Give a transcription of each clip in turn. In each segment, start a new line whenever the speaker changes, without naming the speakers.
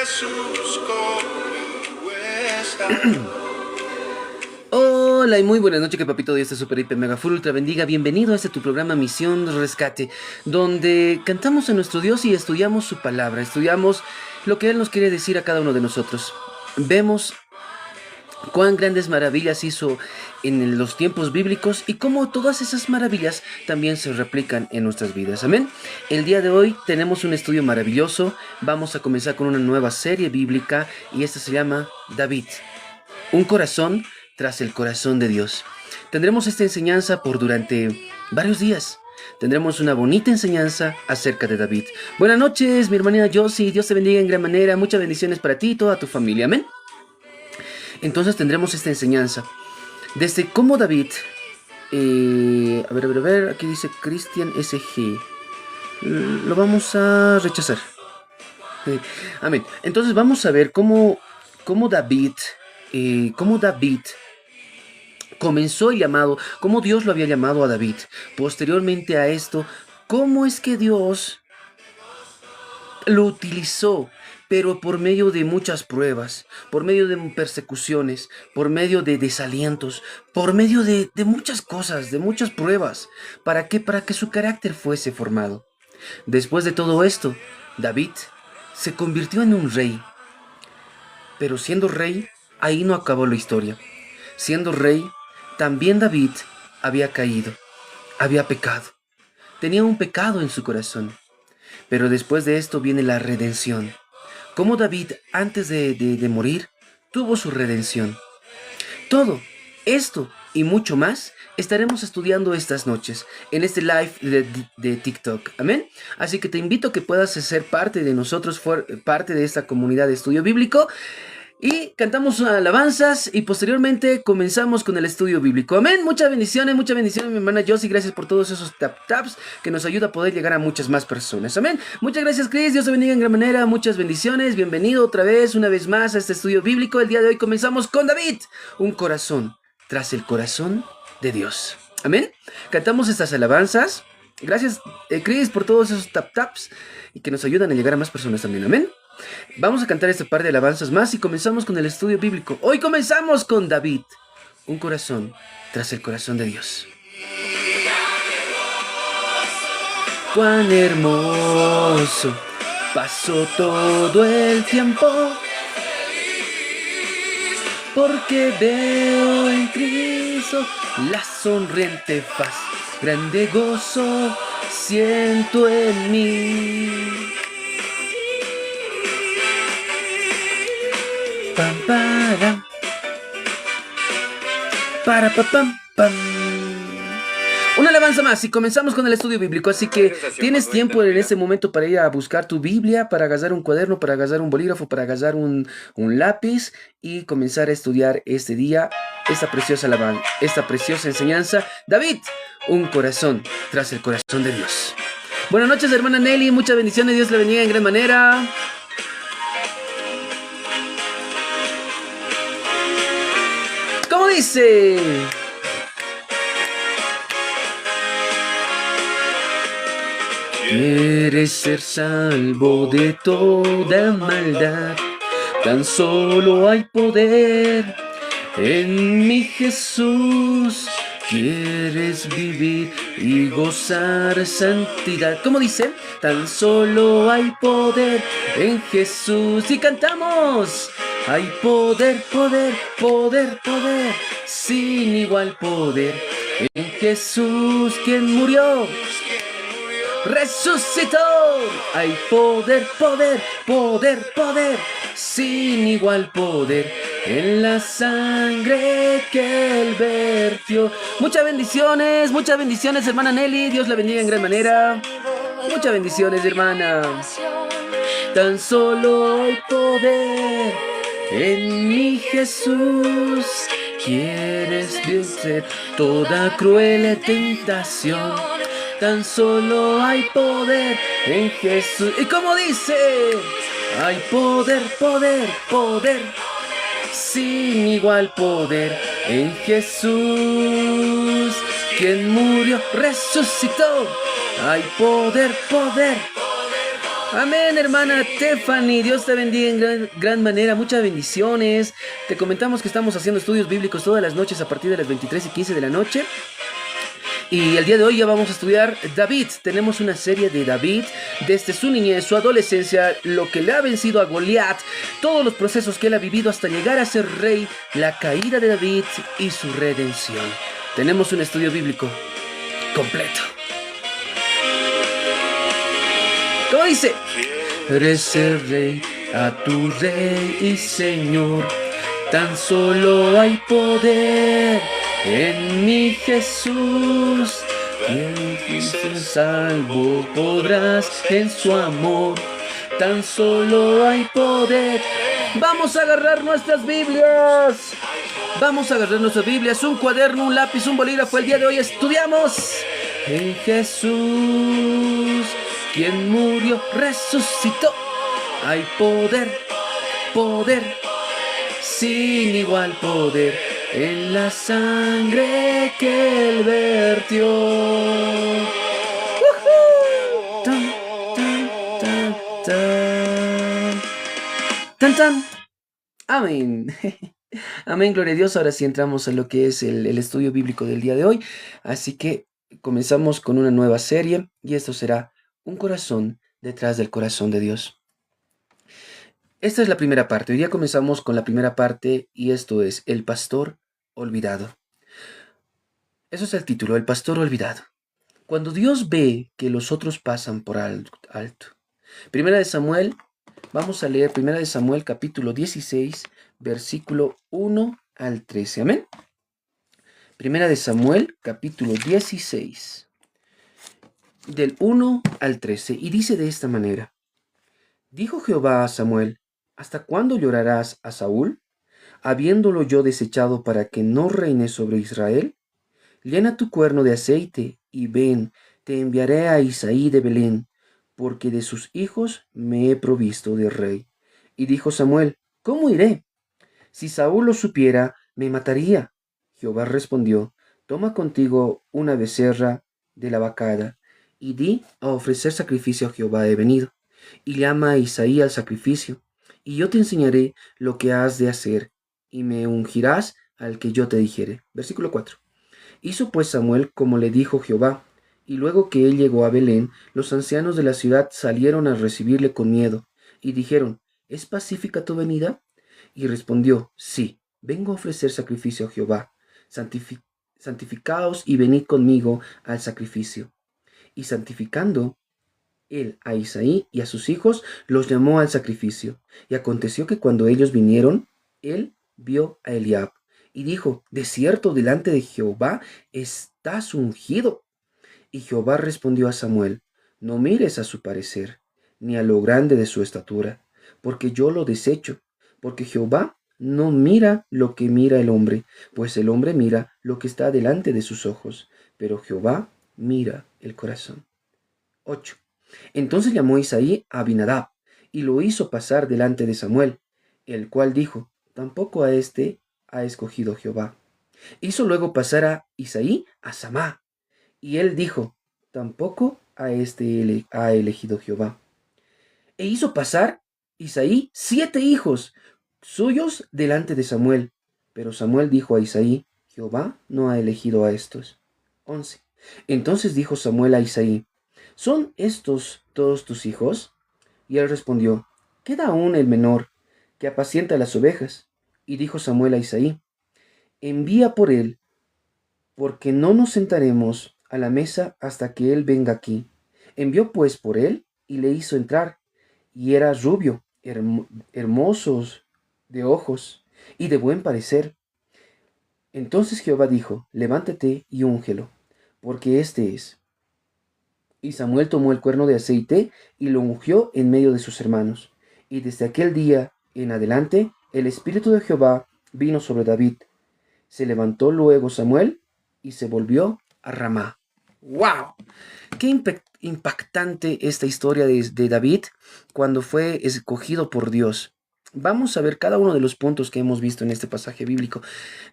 Jesús conmigo está.
Hola y muy buenas noches, que papito Dios te super hiper mega full ultra bendiga. Bienvenido a este tu programa Misión Rescate, donde cantamos a nuestro Dios y estudiamos su palabra, estudiamos lo que Él nos quiere decir a cada uno de nosotros. Vemos cuán grandes maravillas hizo en los tiempos bíblicos y cómo todas esas maravillas también se replican en nuestras vidas. Amén. El día de hoy tenemos un estudio maravilloso. Vamos a comenzar con una nueva serie bíblica y esta se llama David, un corazón tras el corazón de Dios. Tendremos esta enseñanza por durante varios días. Tendremos una bonita enseñanza acerca de David. Buenas noches, mi hermana Josie. Dios te bendiga en gran manera. Muchas bendiciones para ti y toda tu familia. Amén. Entonces tendremos esta enseñanza desde cómo David, a ver, aquí dice Cristian SG, lo vamos a rechazar. Amén. Entonces vamos a ver cómo David comenzó el llamado, cómo Dios lo había llamado a David. Posteriormente a esto, cómo es que Dios lo utilizó, pero por medio de muchas pruebas, por medio de persecuciones, por medio de desalientos, por medio de muchas cosas, de muchas pruebas. ¿Para qué? Para que su carácter fuese formado. Después de todo esto, David se convirtió en un rey. Pero siendo rey, ahí no acabó la historia. Siendo rey, también David había caído, había pecado. Tenía un pecado en su corazón. Pero después de esto viene la redención. Como David, antes de morir, tuvo su redención. Todo esto y mucho más estaremos estudiando estas noches en este live de TikTok. Amén. Así que te invito a que puedas ser parte de nosotros, parte de esta comunidad de estudio bíblico. Y cantamos alabanzas y posteriormente comenzamos con el estudio bíblico. Amén. Muchas bendiciones, mi hermana Josie. Gracias por todos esos taps que nos ayuda a poder llegar a muchas más personas. Amén. Muchas gracias, Chris. Dios te bendiga en gran manera. Muchas bendiciones. Bienvenido otra vez, una vez más a este estudio bíblico. El día de hoy comenzamos con David. Un corazón tras el corazón de Dios. Amén. Cantamos estas alabanzas. Gracias, Chris, por todos esos taps y que nos ayudan a llegar a más personas también. Amén. Vamos a cantar este par de alabanzas más y comenzamos con el estudio bíblico. Hoy comenzamos con David, un corazón tras el corazón de Dios. Cuán hermoso pasó todo el tiempo, porque veo en Cristo la sonriente faz, grande gozo siento en mí. Pam, para, pam, pam. Una alabanza más y comenzamos con el estudio bíblico. Así que tienes tiempo en este momento para ir a buscar tu Biblia, para agarrar un cuaderno, para agarrar un bolígrafo, para agarrar un lápiz y comenzar a estudiar este día esta preciosa alabanza, esta preciosa enseñanza. David, un corazón tras el corazón de Dios. Buenas noches, hermana Nelly. Muchas bendiciones. Dios le bendiga en gran manera. ¿Cómo dice? Quieres ser salvo de toda maldad, tan solo hay poder en mi Jesús. Quieres vivir y gozar santidad. ¿Cómo dice? Tan solo hay poder en Jesús. Y cantamos. Hay poder, poder, poder, poder, sin igual poder en Jesús, quien murió, resucitó. Hay poder, poder, poder, poder, sin igual poder en la sangre que Él vertió. Muchas bendiciones, hermana Nelly. Dios la bendiga en gran manera. Muchas bendiciones, hermana. Tan solo hay poder en mi Jesús. Quieres vencer toda cruel tentación. Tan solo hay poder en Jesús. ¿Y cómo dice? Hay poder, poder, poder, sin igual poder en Jesús, quien murió, resucitó. Hay poder, poder, Amén, hermana Tiffany. Dios te bendiga en gran manera. Muchas bendiciones. Te comentamos que estamos haciendo estudios bíblicos todas las noches a partir de las 23:15 de la noche. Y el día de hoy ya vamos a estudiar David. Tenemos una serie de David, desde su niñez, su adolescencia, lo que le ha vencido a Goliat, todos los procesos que él ha vivido hasta llegar a ser rey, la caída de David y su redención. Tenemos un estudio bíblico completo. ¿Cómo dice? Eres el rey, a tu rey y señor. Tan solo hay poder en mi Jesús. Quien fuiste salvo podrás en su amor. Tan solo hay poder. Vamos a agarrar nuestras Biblias. Vamos a agarrar nuestras Biblias, un cuaderno, un lápiz, un bolígrafo. El día de hoy estudiamos en Jesús, quien murió, resucitó. Hay poder, poder, sin igual poder, en la sangre que él vertió. Tan, tan, tan, tan. Tan, tan. Amén. Amén, gloria a Dios. Ahora sí entramos en lo que es el estudio bíblico del día de hoy. Así que comenzamos con una nueva serie y esto será Un corazón detrás del corazón de Dios. Esta es la primera parte. Hoy día comenzamos con la primera parte y esto es El pastor olvidado. Eso es el título, El pastor olvidado. Cuando Dios ve que los otros pasan por alto. Primera de Samuel, vamos a leer Primera de Samuel capítulo 16, versículo 1 al 13. Amén. Primera de Samuel capítulo 16, del 1 al 13. Y dice de esta manera: Dijo Jehová a Samuel: ¿Hasta cuándo llorarás a Saúl, habiéndolo yo desechado para que no reine sobre Israel? Llena tu cuerno de aceite y ven, te enviaré a Isaí de Belén, porque de sus hijos me he provisto de rey. Y dijo Samuel: ¿Cómo iré? Si Saúl lo supiera, me mataría. Jehová respondió: Toma contigo una becerra de la vacada, y di: a ofrecer sacrificio a Jehová he venido. Y llama a Isaí al sacrificio, y yo te enseñaré lo que has de hacer, y me ungirás al que yo te dijere. Versículo 4. Hizo pues Samuel como le dijo Jehová, y luego que él llegó a Belén, los ancianos de la ciudad salieron a recibirle con miedo, y dijeron: ¿Es pacífica tu venida? Y respondió: Sí, vengo a ofrecer sacrificio a Jehová. Santificaos y venid conmigo al sacrificio. Y santificando él a Isaí y a sus hijos, los llamó al sacrificio. Y aconteció que cuando ellos vinieron, él vio a Eliab, y dijo: De cierto, delante de Jehová estás ungido. Y Jehová respondió a Samuel: No mires a su parecer, ni a lo grande de su estatura, porque yo lo desecho. Porque Jehová no mira lo que mira el hombre, pues el hombre mira lo que está delante de sus ojos, pero Jehová mira el corazón. 8. Entonces llamó Isaí a Abinadab, y lo hizo pasar delante de Samuel, el cual dijo: Tampoco a este ha escogido Jehová. Hizo luego pasar a Isaí a Samá, y él dijo: Tampoco a este ha elegido Jehová. E hizo pasar Isaí 7 hijos suyos delante de Samuel. Pero Samuel dijo a Isaí: Jehová no ha elegido a estos. 11. Entonces dijo Samuel a Isaí: ¿Son estos todos tus hijos? Y él respondió: Queda aún el menor, que apacienta las ovejas. Y dijo Samuel a Isaí: Envía por él, porque no nos sentaremos a la mesa hasta que él venga aquí. Envió pues por él y le hizo entrar, y era rubio, hermosos de ojos y de buen parecer. Entonces Jehová dijo: Levántate y úngelo, porque este es. Y Samuel tomó el cuerno de aceite y lo ungió en medio de sus hermanos. Y desde aquel día en adelante el Espíritu de Jehová vino sobre David. Se levantó luego Samuel y se volvió a Ramá. ¡Wow! Qué impactante esta historia de David cuando fue escogido por Dios. Vamos a ver cada uno de los puntos que hemos visto en este pasaje bíblico.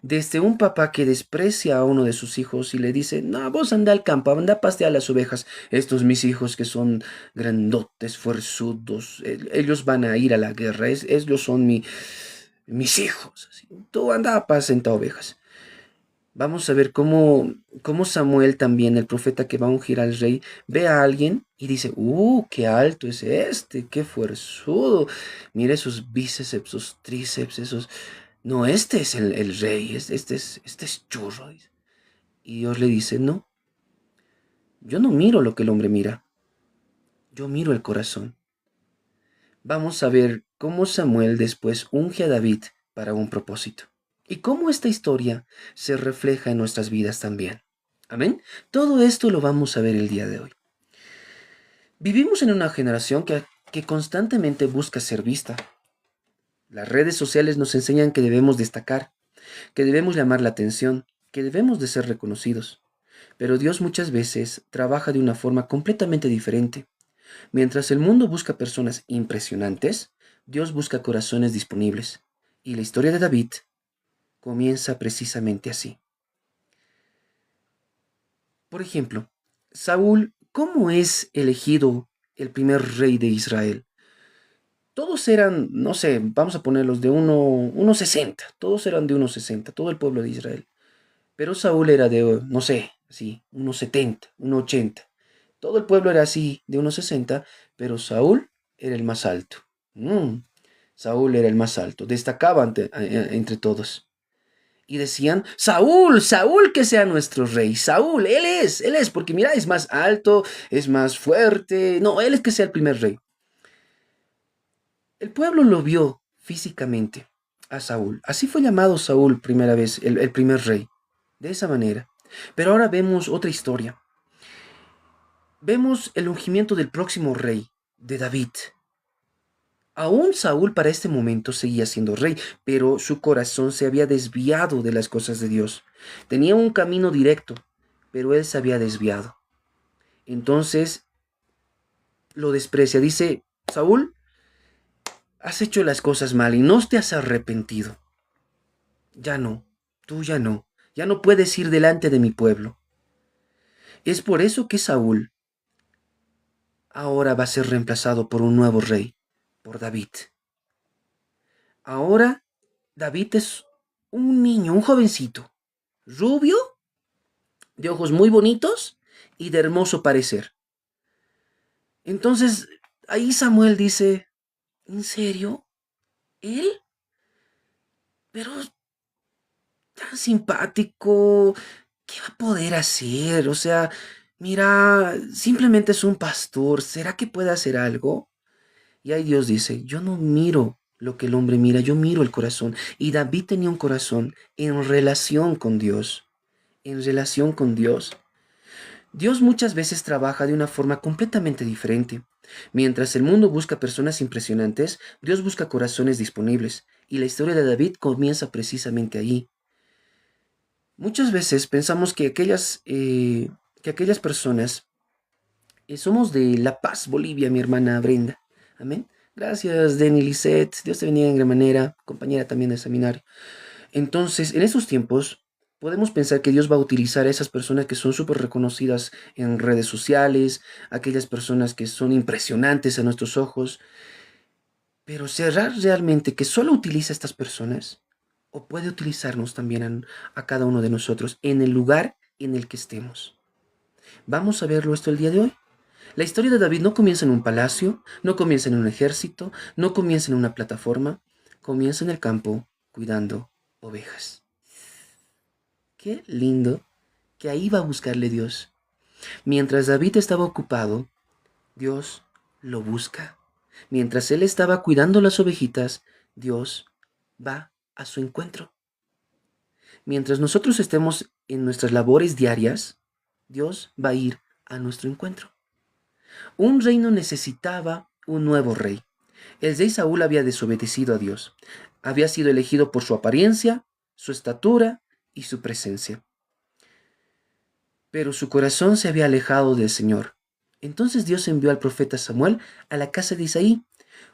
Desde un papá que desprecia a uno de sus hijos y le dice, no, vos anda al campo, anda a pastear las ovejas. Estos mis hijos que son grandotes, fuerzudos, ellos van a ir a la guerra, ellos son mis hijos. Así. Tú anda a apacentar ovejas. Vamos a ver cómo Samuel también, el profeta que va a ungir al rey, ve a alguien y dice, qué alto es este, qué fuerzudo. Mira esos bíceps, esos tríceps, esos... No, este es el rey, este es churro. Dice. Y Dios le dice, no, yo no miro lo que el hombre mira, yo miro el corazón. Vamos a ver cómo Samuel después unge a David para un propósito. Y cómo esta historia se refleja en nuestras vidas también. Amén. Todo esto lo vamos a ver el día de hoy. Vivimos en una generación que constantemente busca ser vista. Las redes sociales nos enseñan que debemos destacar, que debemos llamar la atención, que debemos de ser reconocidos. Pero Dios muchas veces trabaja de una forma completamente diferente. Mientras el mundo busca personas impresionantes, Dios busca corazones disponibles. Y la historia de David comienza precisamente así. Por ejemplo, Saúl, ¿cómo es elegido el primer rey de Israel? Todos eran, no sé, vamos a ponerlos de 1,60. Todos eran de 1,60, todo el pueblo de Israel. Pero Saúl era de, no sé, así, 1,70, 1,80. Todo el pueblo era así, de 1,60, pero Saúl era el más alto. Saúl era el más alto, destacaba entre todos. Y decían, Saúl, Saúl que sea nuestro rey, Saúl, él es, porque mira, es más alto, es más fuerte, no, él es que sea el primer rey. El pueblo lo vio físicamente a Saúl, así fue llamado Saúl primera vez, el primer rey, de esa manera. Pero ahora vemos otra historia, vemos el ungimiento del próximo rey, de David. Aún Saúl para este momento seguía siendo rey, pero su corazón se había desviado de las cosas de Dios. Tenía un camino directo, pero él se había desviado. Entonces lo desprecia. Dice, Saúl, has hecho las cosas mal y no te has arrepentido. Ya no, tú ya no puedes ir delante de mi pueblo. Es por eso que Saúl ahora va a ser reemplazado por un nuevo rey, por David. Ahora David es un niño, un jovencito, rubio, de ojos muy bonitos y de hermoso parecer. Entonces, ahí Samuel dice, ¿en serio? ¿Él? Pero tan simpático, ¿qué va a poder hacer? O sea, mira, simplemente es un pastor, ¿será que puede hacer algo? Y ahí Dios dice, yo no miro lo que el hombre mira, yo miro el corazón. Y David tenía un corazón en relación con Dios, en relación con Dios. Dios muchas veces trabaja de una forma completamente diferente. Mientras el mundo busca personas impresionantes, Dios busca corazones disponibles. Y la historia de David comienza precisamente allí. Muchas veces pensamos que aquellas personas, somos de La Paz, Bolivia, mi hermana Brenda. Amén. Gracias, Denny Lisette. Dios te bendiga en gran manera, compañera también del seminario. Entonces, en estos tiempos, podemos pensar que Dios va a utilizar a esas personas que son súper reconocidas en redes sociales, aquellas personas que son impresionantes a nuestros ojos. Pero ¿será realmente que solo utiliza a estas personas? ¿O puede utilizarnos también a cada uno de nosotros en el lugar en el que estemos? Vamos a verlo esto el día de hoy. La historia de David no comienza en un palacio, no comienza en un ejército, no comienza en una plataforma, comienza en el campo cuidando ovejas. Qué lindo que ahí va a buscarle Dios. Mientras David estaba ocupado, Dios lo busca. Mientras él estaba cuidando las ovejitas, Dios va a su encuentro. Mientras nosotros estemos en nuestras labores diarias, Dios va a ir a nuestro encuentro. Un reino necesitaba un nuevo rey. El rey Saúl había desobedecido a Dios. Había sido elegido por su apariencia, su estatura y su presencia. Pero su corazón se había alejado del Señor. Entonces Dios envió al profeta Samuel a la casa de Isaí,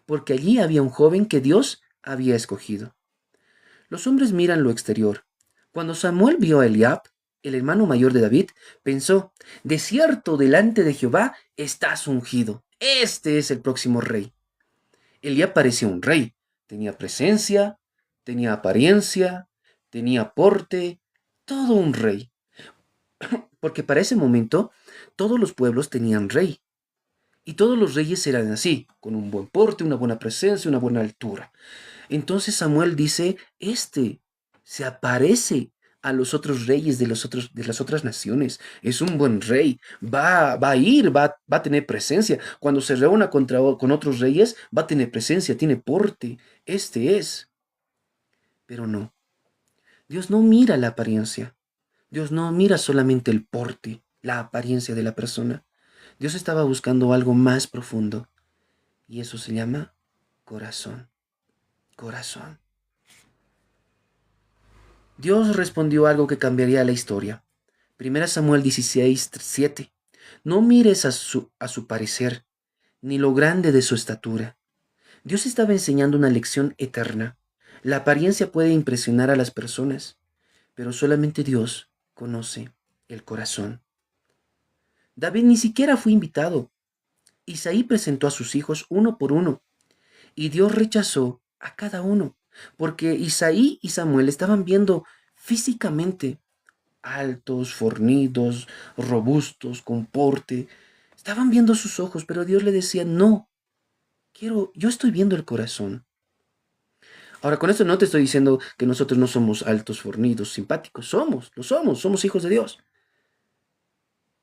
porque allí había un joven que Dios había escogido. Los hombres miran lo exterior. Cuando Samuel vio a Eliab, el hermano mayor de David, pensó, de cierto delante de Jehová estás ungido. Este es el próximo rey. Eliab parecía un rey. Tenía presencia, tenía apariencia, tenía porte, todo un rey. Porque para ese momento todos los pueblos tenían rey. Y todos los reyes eran así, con un buen porte, una buena presencia, una buena altura. Entonces Samuel dice, este se aparece a los otros reyes de las otras naciones. Es un buen rey. Va a ir, va a tener presencia. Cuando se reúna con otros reyes, va a tener presencia, tiene porte. Este es. Pero no. Dios no mira la apariencia. Dios no mira solamente el porte, la apariencia de la persona. Dios estaba buscando algo más profundo. Y eso se llama corazón. Corazón. Dios respondió algo que cambiaría la historia. 1 Samuel 16:7. No mires a su parecer, ni lo grande de su estatura. Dios estaba enseñando una lección eterna. La apariencia puede impresionar a las personas, pero solamente Dios conoce el corazón. David ni siquiera fue invitado. Isaí presentó a sus hijos uno por uno, y Dios rechazó a cada uno, porque Isaí y Samuel estaban viendo físicamente altos, fornidos, robustos, con porte. Estaban viendo sus ojos, pero Dios le decía, no, yo estoy viendo el corazón. Ahora, con esto no te estoy diciendo que nosotros no somos altos, fornidos, simpáticos. Somos hijos de Dios.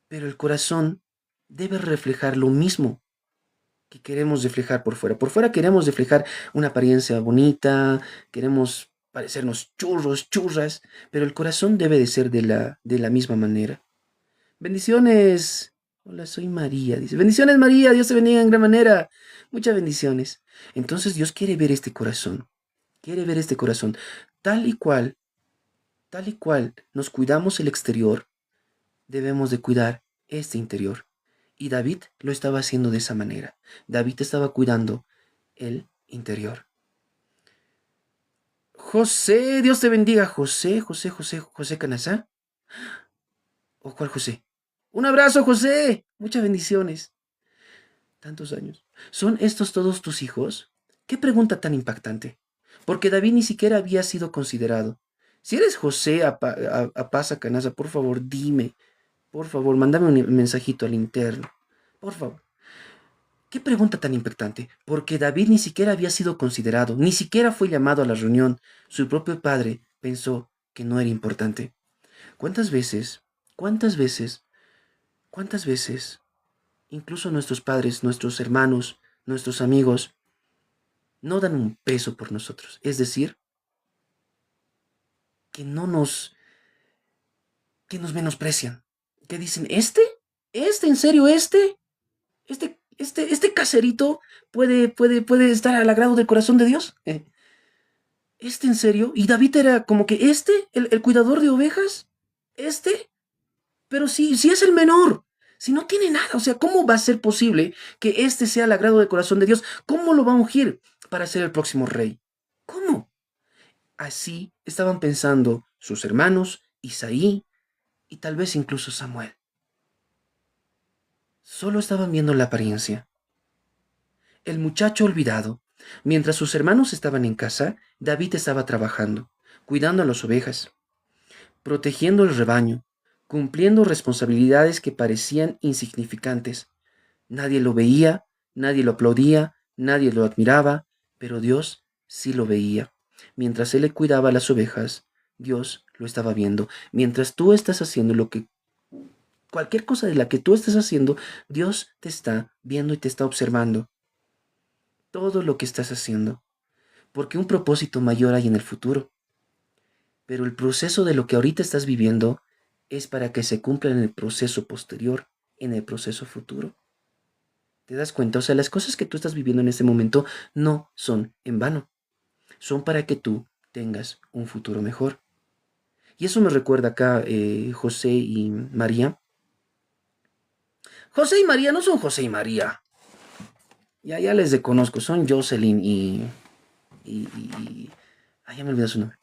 Pero el corazón debe reflejar lo mismo que queremos reflejar por fuera. Por fuera queremos reflejar una apariencia bonita, queremos parecernos churros, churras, pero el corazón debe de ser de la misma manera. Bendiciones. Hola, soy María. Dice, bendiciones María, Dios te bendiga en gran manera. Muchas bendiciones. Entonces Dios quiere ver este corazón. Quiere ver este corazón. Tal y cual nos cuidamos el exterior, debemos de cuidar este interior. Y David lo estaba haciendo de esa manera. David estaba cuidando el interior. José, Dios te bendiga. José Canazá. ¿O cuál José? Un abrazo, José. Muchas bendiciones. Tantos años. ¿Son estos todos tus hijos? Qué pregunta tan impactante. Porque David ni siquiera había sido considerado. Si eres José Apaza Canaza, por favor, dime. Por favor, mándame un mensajito al interno. Por favor. Qué pregunta tan impactante. Porque David ni siquiera había sido considerado, ni siquiera fue llamado a la reunión. Su propio padre pensó que no era importante. ¿Cuántas veces, cuántas veces, cuántas veces, incluso nuestros padres, nuestros hermanos, nuestros amigos, no dan un peso por nosotros? Es decir, que no nos, que nos menosprecian. Que dicen, en serio, este caserito puede estar al agrado del corazón de Dios. ¿En serio? Y David era como que el cuidador de ovejas, pero si es el menor, si no tiene nada, o sea, ¿cómo va a ser posible que este sea al agrado del corazón de Dios? ¿Cómo lo va a ungir para ser el próximo rey? ¿Cómo? Así estaban pensando sus hermanos, Isaí y tal vez incluso Samuel. Solo estaban viendo la apariencia. El muchacho olvidado. Mientras sus hermanos estaban en casa, David estaba trabajando, cuidando a las ovejas, protegiendo el rebaño, cumpliendo responsabilidades que parecían insignificantes. Nadie lo veía, nadie lo aplaudía, nadie lo admiraba, pero Dios sí lo veía. Mientras él le cuidaba a las ovejas, Dios lo estaba viendo. Mientras tú estás haciendo cualquier cosa de la que tú estés haciendo, Dios te está viendo y te está observando. Todo lo que estás haciendo, porque un propósito mayor hay en el futuro. Pero el proceso de lo que ahorita estás viviendo es para que se cumpla en el proceso posterior, en el proceso futuro. ¿Te das cuenta? O sea, las cosas que tú estás viviendo en este momento no son en vano. Son para que tú tengas un futuro mejor. Y eso me recuerda acá José y María. José y María no son José y María. Ya les reconozco, son Jocelyn y Ay, ya me olvidé su nombre.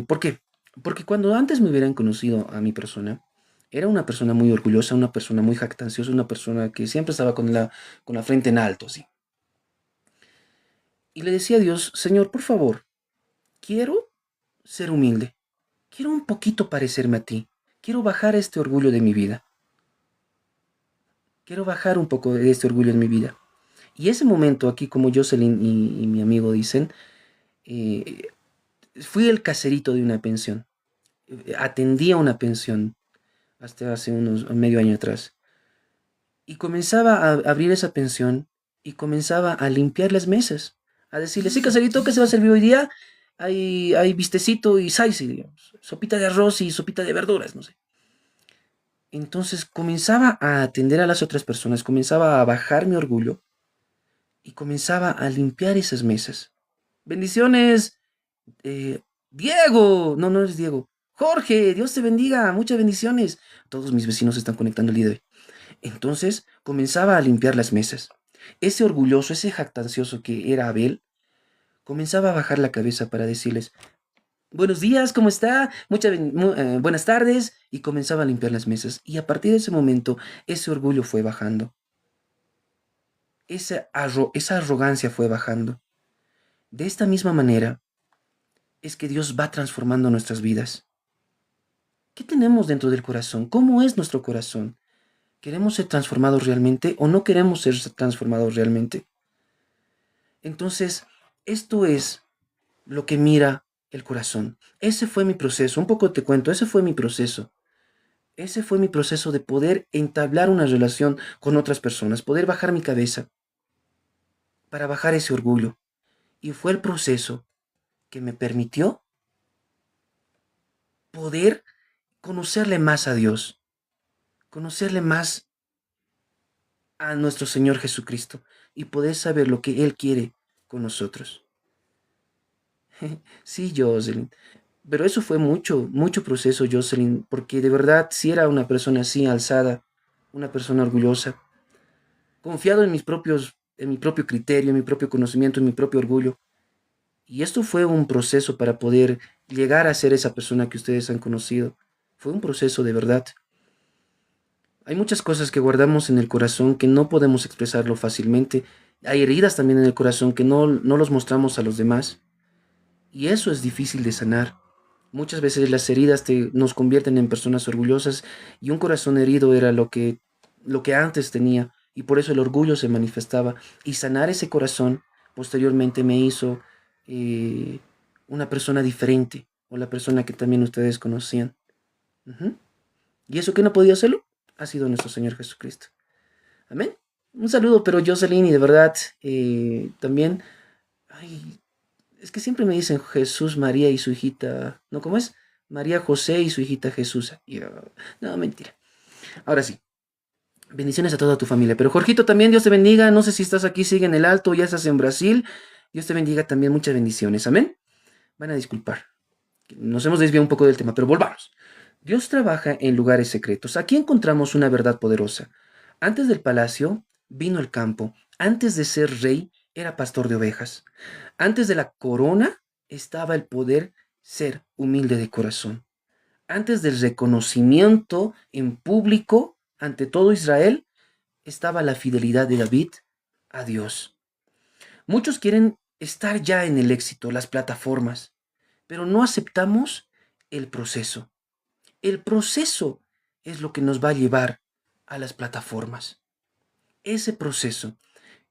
¿Por qué? Porque cuando antes me hubieran conocido a mi persona, era una persona muy orgullosa, una persona muy jactanciosa, una persona que siempre estaba con la frente en alto, así. Y le decía a Dios, Señor, por favor, quiero ser humilde, quiero un poquito parecerme a ti, quiero bajar este orgullo de mi vida, quiero bajar un poco de este orgullo en mi vida. Y ese momento aquí, como Jocelyn y mi amigo dicen, eh, fui el caserito de una pensión, atendía una pensión hasta hace unos medio año atrás. Y comenzaba a abrir esa pensión y comenzaba a limpiar las mesas. A decirle, sí, caserito, ¿qué se va a servir hoy día? Hay vistecito y saice, digamos. Sopita de arroz y sopita de verduras, no sé. Entonces comenzaba a atender a las otras personas, comenzaba a bajar mi orgullo y comenzaba a limpiar esas mesas. Bendiciones, Diego. No, no es Diego. Jorge, Dios te bendiga, muchas bendiciones. Todos mis vecinos se están conectando el día de hoy. Entonces comenzaba a limpiar las mesas. Ese orgulloso, ese jactancioso que era Abel, comenzaba a bajar la cabeza para decirles, buenos días, ¿cómo está? Buenas tardes. Y comenzaba a limpiar las mesas. Y a partir de ese momento, ese orgullo fue bajando. Esa arrogancia fue bajando. De esta misma manera es que Dios va transformando nuestras vidas. ¿Qué tenemos dentro del corazón? ¿Cómo es nuestro corazón? ¿Queremos ser transformados realmente o no queremos ser transformados realmente? Entonces, esto es lo que mira el corazón. Ese fue mi proceso. Un poco te cuento, ese fue mi proceso. Ese fue mi proceso de poder entablar una relación con otras personas, poder bajar mi cabeza para bajar ese orgullo. Y fue el proceso que me permitió poder conocerle más a Dios, conocerle más a nuestro Señor Jesucristo y poder saber lo que Él quiere con nosotros. Sí, Jocelyn. Pero eso fue mucho, mucho proceso, Jocelyn, porque de verdad sí era una persona así alzada, una persona orgullosa, confiado en mi propio criterio, en mi propio conocimiento, en mi propio orgullo. Y esto fue un proceso para poder llegar a ser esa persona que ustedes han conocido. Fue un proceso de verdad. Hay muchas cosas que guardamos en el corazón que no podemos expresarlo fácilmente. Hay heridas también en el corazón que no los mostramos a los demás. Y eso es difícil de sanar. Muchas veces las heridas nos convierten en personas orgullosas y un corazón herido era lo que antes tenía y por eso el orgullo se manifestaba. Y sanar ese corazón posteriormente me hizo eh, una persona diferente o la persona que también ustedes conocían. Ujú. ¿Y eso que no podía hacerlo? Ha sido nuestro Señor Jesucristo. Amén. Un saludo, pero Jocelyn, y de verdad, también, ay, es que siempre me dicen Jesús, María y su hijita. ¿No? ¿Cómo es? María José y su hijita Jesús. No, mentira. Ahora sí. Bendiciones a toda tu familia. Pero Jorgito también, Dios te bendiga. No sé si estás aquí, sigue en el alto, ya estás en Brasil. Dios te bendiga también. Muchas bendiciones. Amén. Van a disculpar. Nos hemos desviado un poco del tema, pero volvamos. Dios trabaja en lugares secretos. Aquí encontramos una verdad poderosa. Antes del palacio vino el campo. Antes de ser rey era pastor de ovejas. Antes de la corona estaba el poder ser humilde de corazón. Antes del reconocimiento en público ante todo Israel estaba la fidelidad de David a Dios. Muchos quieren estar ya en el éxito, las plataformas, pero no aceptamos el proceso. El proceso es lo que nos va a llevar a las plataformas. Ese proceso.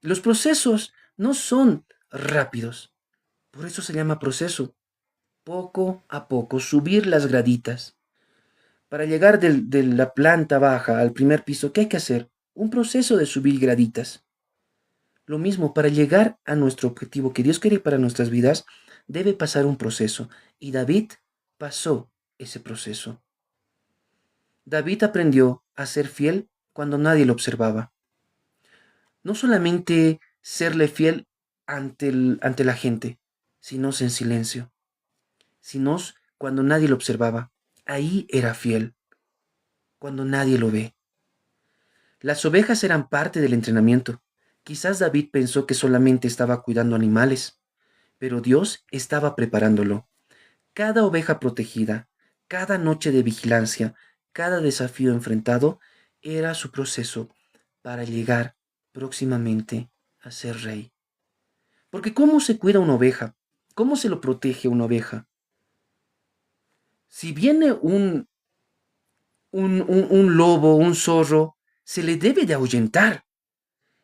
Los procesos no son rápidos. Por eso se llama proceso. Poco a poco, subir las graditas. Para llegar de la planta baja al primer piso, ¿qué hay que hacer? Un proceso de subir graditas. Lo mismo, para llegar a nuestro objetivo que Dios quiere para nuestras vidas, debe pasar un proceso. Y David pasó ese proceso. David aprendió a ser fiel cuando nadie lo observaba. No solamente serle fiel ante la gente, sino en silencio, sino cuando nadie lo observaba. Ahí era fiel, cuando nadie lo ve. Las ovejas eran parte del entrenamiento. Quizás David pensó que solamente estaba cuidando animales, pero Dios estaba preparándolo. Cada oveja protegida, cada noche de vigilancia, cada desafío enfrentado era su proceso para llegar próximamente a ser rey. Porque ¿cómo se cuida una oveja? ¿Cómo se lo protege una oveja? Si viene un lobo, un zorro, se le debe de ahuyentar.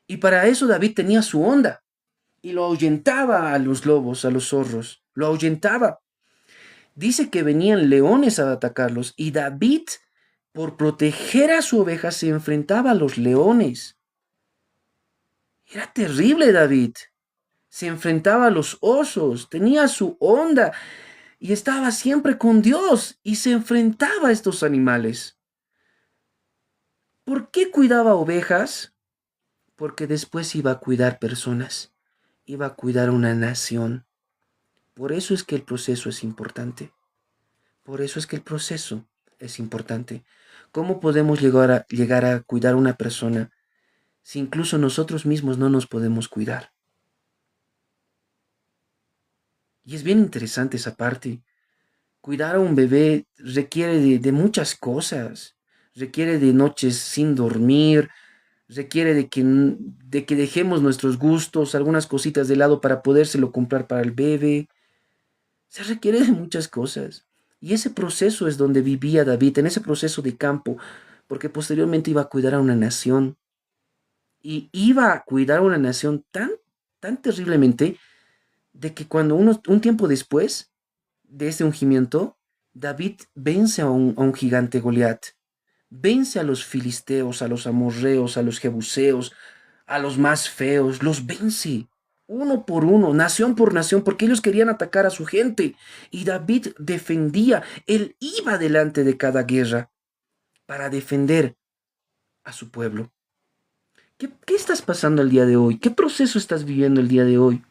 Y para eso David tenía su onda y lo ahuyentaba a los lobos, a los zorros, lo ahuyentaba. Dice que venían leones a atacarlos y David, por proteger a su oveja, se enfrentaba a los leones. Era terrible David. Se enfrentaba a los osos, tenía su onda y estaba siempre con Dios y se enfrentaba a estos animales. ¿Por qué cuidaba ovejas? Porque después iba a cuidar personas, iba a cuidar una nación. Por eso es que el proceso es importante. Por eso es que el proceso es importante. ¿Cómo podemos llegar a cuidar a una persona si incluso nosotros mismos no nos podemos cuidar? Y es bien interesante esa parte. Cuidar a un bebé requiere de muchas cosas. Requiere de noches sin dormir, requiere de que dejemos nuestros gustos, algunas cositas de lado para podérselo comprar para el bebé. Se requiere de muchas cosas. Y ese proceso es donde vivía David, en ese proceso de campo, porque posteriormente iba a cuidar a una nación. Y iba a cuidar a una nación tan terriblemente de que cuando un tiempo después de ese ungimiento, David vence a un gigante Goliat. Vence a los filisteos, a los amorreos, a los jebuseos, a los más feos, los vence uno por uno, nación por nación, porque ellos querían atacar a su gente. Y David defendía, él iba delante de cada guerra para defender a su pueblo. ¿Qué estás pasando el día de hoy? ¿Qué proceso estás viviendo el día de hoy?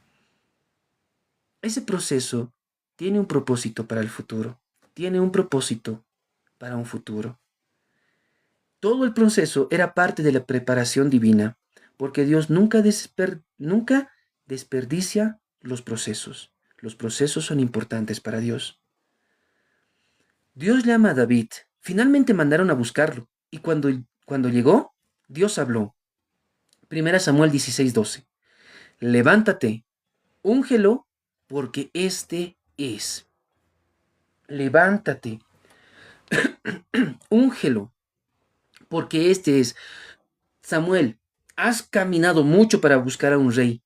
Ese proceso tiene un propósito para el futuro, tiene un propósito para un futuro. Todo el proceso era parte de la preparación divina, porque Dios nunca desperdicia los procesos. Los procesos son importantes para Dios. Dios llama a David. Finalmente mandaron a buscarlo. Y cuando llegó, Dios habló. Primera Samuel 16:12. Levántate, úngelo, porque este es. Levántate, úngelo, porque este es. Samuel, has caminado mucho para buscar a un rey.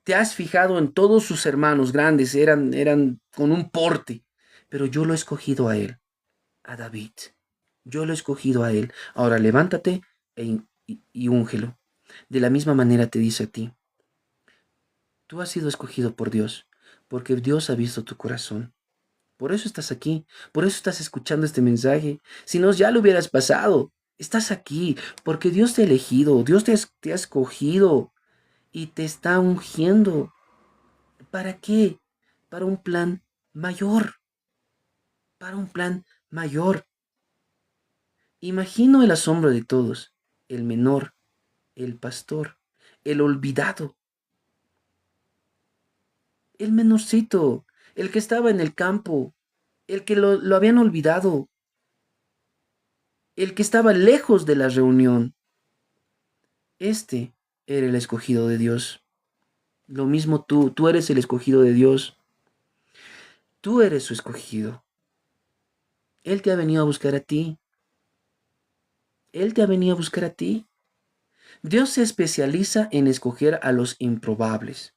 Te has fijado en todos sus hermanos grandes, eran con un porte, pero yo lo he escogido a él, a David. Yo lo he escogido a él. Ahora levántate y úngelo. De la misma manera te dice a ti. Tú has sido escogido por Dios, porque Dios ha visto tu corazón. Por eso estás aquí, por eso estás escuchando este mensaje. Si no, ya lo hubieras pasado. Estás aquí porque Dios te ha elegido, te ha escogido y te está ungiendo. ¿Para qué? Para un plan mayor, para un plan mayor. Imagino el asombro de todos, el menor, el pastor, el olvidado, el menorcito, el que estaba en el campo, el que lo habían olvidado, el que estaba lejos de la reunión. Este era el escogido de Dios. Lo mismo tú eres el escogido de Dios. Tú eres su escogido. Él te ha venido a buscar a ti. Él te ha venido a buscar a ti. Dios se especializa en escoger a los improbables.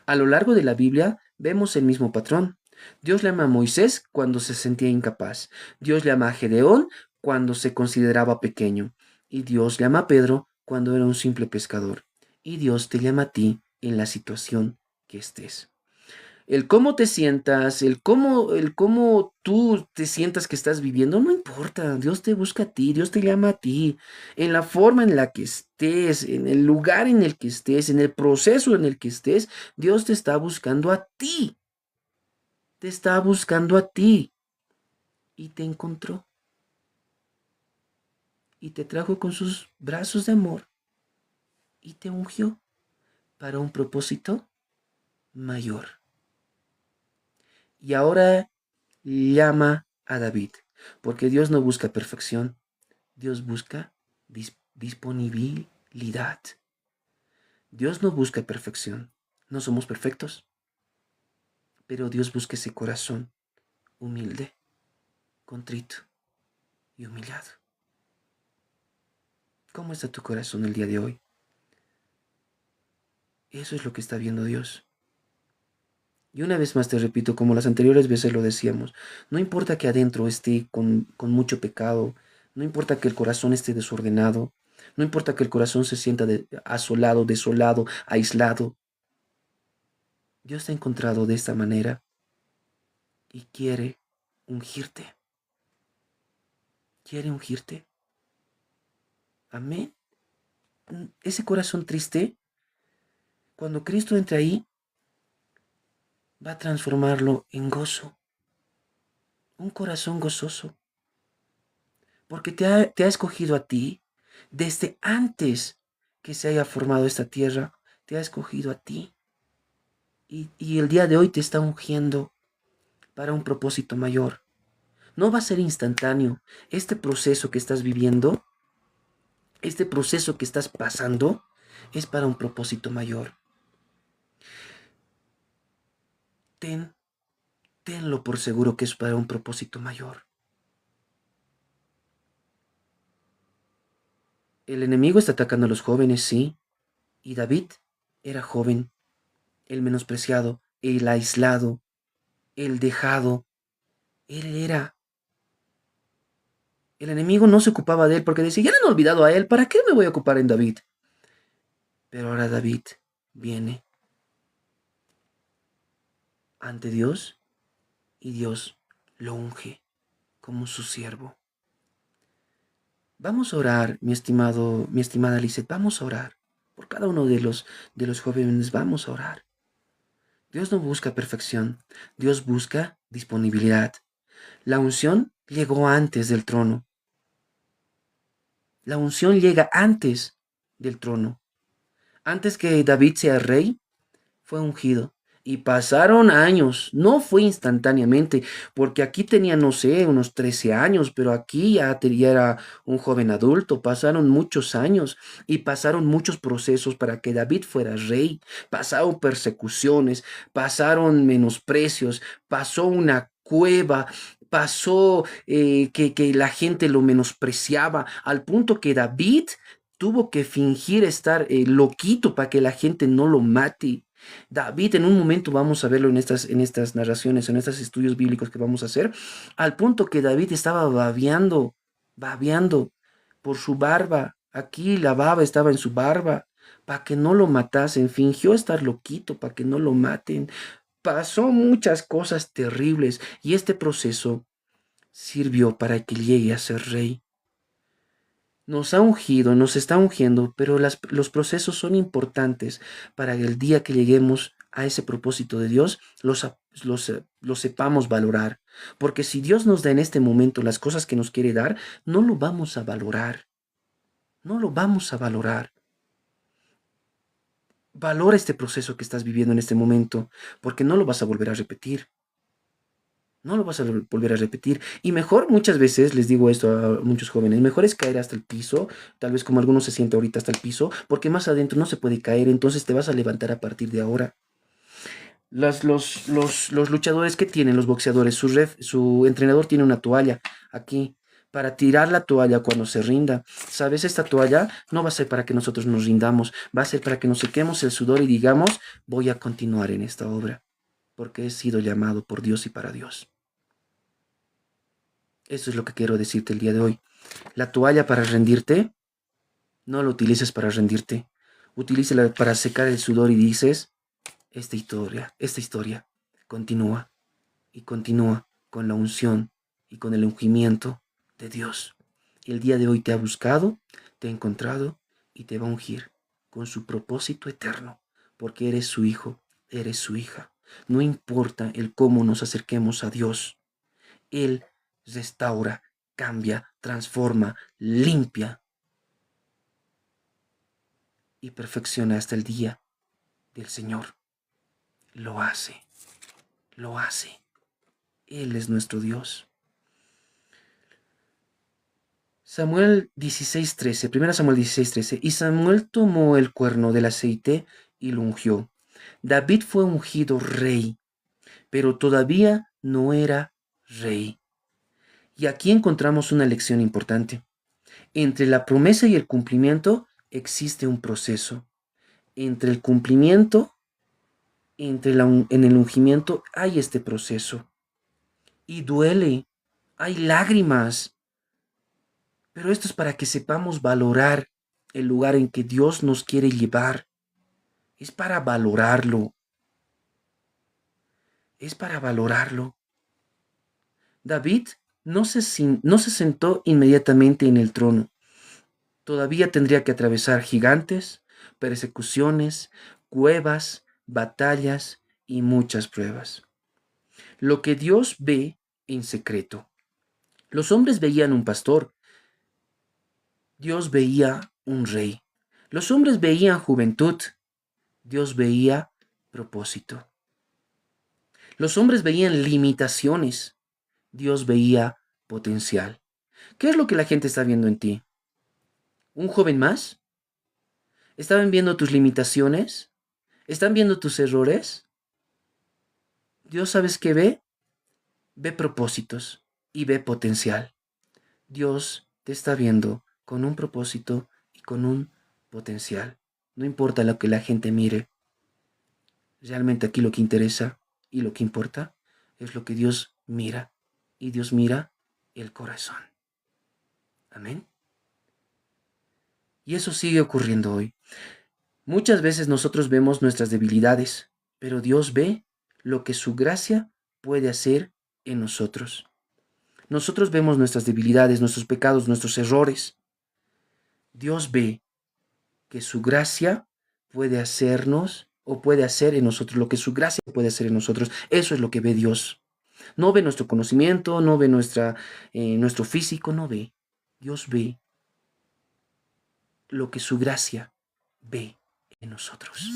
A lo largo de la Biblia vemos el mismo patrón. Dios llama a Moisés cuando se sentía incapaz. Dios llama a Gedeón cuando se consideraba pequeño. Y Dios llama a Pedro cuando era un simple pescador. Y Dios te llama a ti en la situación que estés. El cómo te sientas, el cómo tú te sientas que estás viviendo, no importa. Dios te busca a ti, Dios te llama a ti. En la forma en la que estés, en el lugar en el que estés, en el proceso en el que estés, Dios te está buscando a ti. Te está buscando a ti. Y te encontró. Y te trajo con sus brazos de amor. Y te ungió para un propósito mayor. Y ahora llama a David, porque Dios no busca perfección, Dios busca disponibilidad. Dios no busca perfección, no somos perfectos, pero Dios busca ese corazón humilde, contrito y humillado. ¿Cómo está tu corazón el día de hoy? Eso es lo que está viendo Dios. Y una vez más te repito, como las anteriores veces lo decíamos, no importa que adentro esté con mucho pecado, no importa que el corazón esté desordenado, no importa que el corazón se sienta asolado, desolado, aislado. Dios te ha encontrado de esta manera y quiere ungirte. Quiere ungirte. Amén. Ese corazón triste, cuando Cristo entre ahí, va a transformarlo en gozo. Un corazón gozoso. Porque te ha escogido a ti desde antes que se haya formado esta tierra. Te ha escogido a ti. Y el día de hoy te está ungiendo para un propósito mayor. No va a ser instantáneo. Este proceso que estás viviendo, este proceso que estás pasando, es para un propósito mayor. Ten, tenlo por seguro que es para un propósito mayor. El enemigo está atacando a los jóvenes, sí. Y David era joven, el menospreciado, el aislado, el dejado. Él era. El enemigo no se ocupaba de él porque decía, ya le han olvidado a él, ¿para qué me voy a ocupar en David? Pero ahora David viene ante Dios y Dios lo unge como su siervo. Vamos a orar, mi estimada Lisette, vamos a orar. Por cada uno de los jóvenes vamos a orar. Dios no busca perfección, Dios busca disponibilidad. La unción llegó antes del trono. La unción llega antes del trono. Antes que David sea rey, fue ungido. Y pasaron años, no fue instantáneamente, porque aquí tenía, no sé, unos 13 años, pero aquí ya era un joven adulto. Pasaron muchos años y pasaron muchos procesos para que David fuera rey. Pasaron persecuciones, pasaron menosprecios, pasó una cueva, pasó que la gente lo menospreciaba, al punto que David tuvo que fingir estar loquito para que la gente no lo mate. David, en un momento vamos a verlo en estas narraciones, en estos estudios bíblicos que vamos a hacer, al punto que David estaba babeando por su barba. Aquí la baba estaba en su barba, para que no lo matasen. Fingió estar loquito para que no lo maten. Pasó muchas cosas terribles y este proceso sirvió para que llegue a ser rey. Nos ha ungido, nos está ungiendo, pero los procesos son importantes para que el día que lleguemos a ese propósito de Dios, los sepamos valorar. Porque si Dios nos da en este momento las cosas que nos quiere dar, no lo vamos a valorar. No lo vamos a valorar. Valora este proceso que estás viviendo en este momento, porque no lo vas a volver a repetir. No lo vas a volver a repetir. Y mejor, muchas veces les digo esto a muchos jóvenes, mejor es caer hasta el piso, tal vez como algunos se sienten ahorita hasta el piso, porque más adentro no se puede caer, entonces te vas a levantar a partir de ahora. Los luchadores que tienen, los boxeadores, su entrenador tiene una toalla aquí para tirar la toalla cuando se rinda. ¿Sabes? Esta toalla no va a ser para que nosotros nos rindamos, va a ser para que nos sequemos el sudor y digamos, voy a continuar en esta obra, porque he sido llamado por Dios y para Dios. Eso es lo que quiero decirte el día de hoy. La toalla para rendirte, no la utilices para rendirte. Utilícela para secar el sudor y dices, esta historia continúa y continúa con la unción y con el ungimiento de Dios. El día de hoy te ha buscado, te ha encontrado y te va a ungir con su propósito eterno, porque eres su hijo, eres su hija. No importa el cómo nos acerquemos a Dios, Él restaura, cambia, transforma, limpia y perfecciona hasta el día del Señor. Lo hace, lo hace. Él es nuestro Dios. Samuel 16:13, 1 Samuel 16:13. Y Samuel tomó el cuerno del aceite y lo ungió. David fue ungido rey, pero todavía no era rey. Y aquí encontramos una lección importante. Entre la promesa y el cumplimiento existe un proceso. Entre el cumplimiento, en el ungimiento hay este proceso. Y duele, hay lágrimas. Pero esto es para que sepamos valorar el lugar en que Dios nos quiere llevar. Es para valorarlo. Es para valorarlo. David no se sentó inmediatamente en el trono. Todavía tendría que atravesar gigantes, persecuciones, cuevas, batallas y muchas pruebas. Lo que Dios ve en secreto. Los hombres veían un pastor. Dios veía un rey. Los hombres veían juventud. Dios veía propósito. Los hombres veían limitaciones. Dios veía potencial. ¿Qué es lo que la gente está viendo en ti? ¿Un joven más? ¿Están viendo tus limitaciones? ¿Están viendo tus errores? Dios, ¿sabes qué ve? Ve propósitos y ve potencial. Dios te está viendo con un propósito y con un potencial. No importa lo que la gente mire. Realmente aquí lo que interesa y lo que importa es lo que Dios mira. Y Dios mira el corazón. Amén. Y eso sigue ocurriendo hoy. Muchas veces nosotros vemos nuestras debilidades, pero Dios ve lo que su gracia puede hacer en nosotros. Nosotros vemos nuestras debilidades, nuestros pecados, nuestros errores. Dios ve que su gracia puede hacernos o puede hacer en nosotros lo que su gracia puede hacer en nosotros. Eso es lo que ve Dios. No ve nuestro conocimiento, no ve nuestro físico, no ve. Dios ve lo que su gracia ve en nosotros.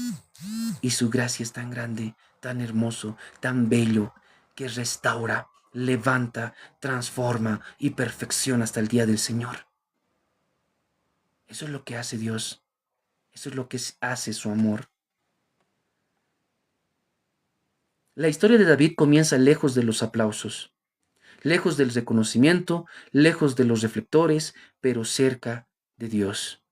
Y su gracia es tan grande, tan hermoso, tan bello, que restaura, levanta, transforma y perfecciona hasta el día del Señor. Eso es lo que hace Dios. Eso es lo que hace su amor. La historia de David comienza lejos de los aplausos, lejos del reconocimiento, lejos de los reflectores, pero cerca de Dios.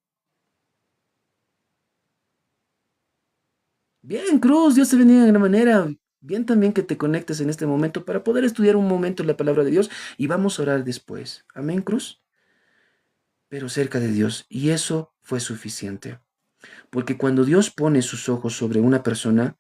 Bien, Cruz, Dios te bendiga de gran manera. Bien también que te conectes en este momento para poder estudiar un momento la palabra de Dios y vamos a orar después. Amén, Cruz. Pero cerca de Dios. Y eso fue suficiente. Porque cuando Dios pone sus ojos sobre una persona,